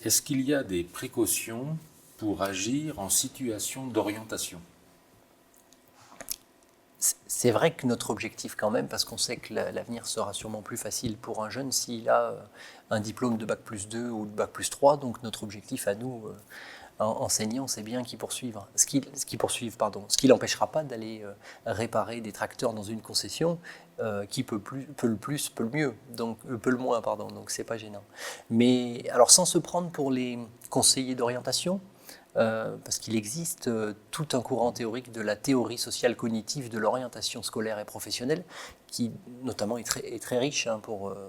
Est-ce qu'il y a des précautions pour agir en situation d'orientation? C'est vrai que notre objectif quand même, parce qu'on sait que l'avenir sera sûrement plus facile pour un jeune s'il a un diplôme de Bac+2 ou de Bac+3, donc notre objectif à nous, enseignants, c'est bien qu'ils poursuivent. Ce qui l'empêchera pas d'aller réparer des tracteurs dans une concession, qui peut le plus, peut le mieux, donc peut le moins, pardon, donc c'est pas gênant. Mais alors sans se prendre pour les conseillers d'orientation, parce qu'il existe tout un courant théorique de la théorie sociale cognitive de l'orientation scolaire et professionnelle, qui notamment est très riche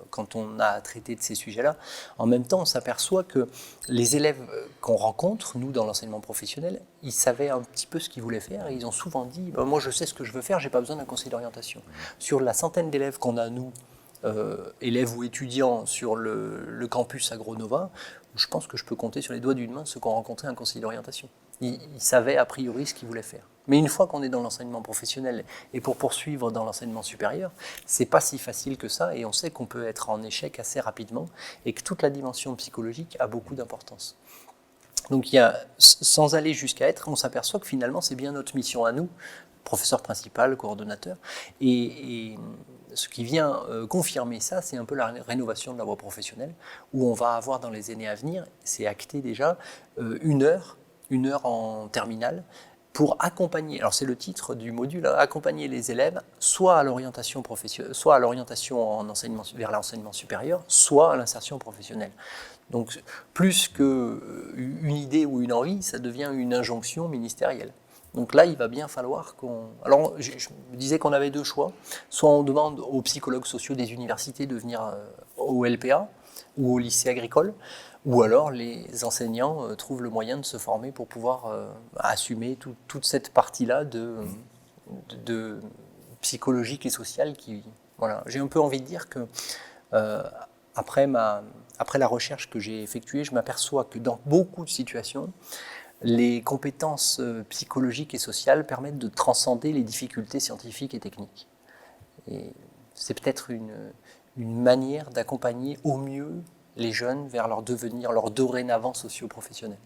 quand on a traité de ces sujets-là. En même temps, on s'aperçoit que les élèves qu'on rencontre, nous, dans l'enseignement professionnel, ils savaient un petit peu ce qu'ils voulaient faire et ils ont souvent dit moi, je sais ce que je veux faire, je n'ai pas besoin d'un conseiller d'orientation. Sur la centaine d'élèves qu'on a, nous, élèves ou étudiants sur le campus Agronova, je pense que je peux compter sur les doigts d'une main ceux qui ont rencontré un conseiller d'orientation. Ils savaient a priori ce qu'ils voulaient faire. Mais une fois qu'on est dans l'enseignement professionnel et pour poursuivre dans l'enseignement supérieur, c'est pas si facile que ça et on sait qu'on peut être en échec assez rapidement et que toute la dimension psychologique a beaucoup d'importance. Donc sans aller jusqu'à être, on s'aperçoit que finalement c'est bien notre mission à nous, professeur principal, coordonnateur, et ce qui vient confirmer ça, c'est un peu la rénovation de la voie professionnelle, où on va avoir dans les années à venir, c'est acté déjà, une heure en terminale, pour accompagner, alors c'est le titre du module, accompagner les élèves soit à l'orientation professionnelle, soit à l'orientation vers l'enseignement supérieur, soit à l'insertion professionnelle. Donc plus qu'une idée ou une envie, ça devient une injonction ministérielle. Donc là, il va bien falloir qu'on... Alors, je me disais qu'on avait deux choix. Soit on demande aux psychologues sociaux des universités de venir au LPA ou au lycée agricole, ou alors les enseignants trouvent le moyen de se former pour pouvoir assumer toute cette partie-là de psychologique et sociale qui... Voilà. J'ai un peu envie de dire que après la recherche que j'ai effectuée, je m'aperçois que dans beaucoup de situations, les compétences psychologiques et sociales permettent de transcender les difficultés scientifiques et techniques. Et c'est peut-être une manière d'accompagner au mieux les jeunes vers leur devenir, leur dorénavant socio-professionnel.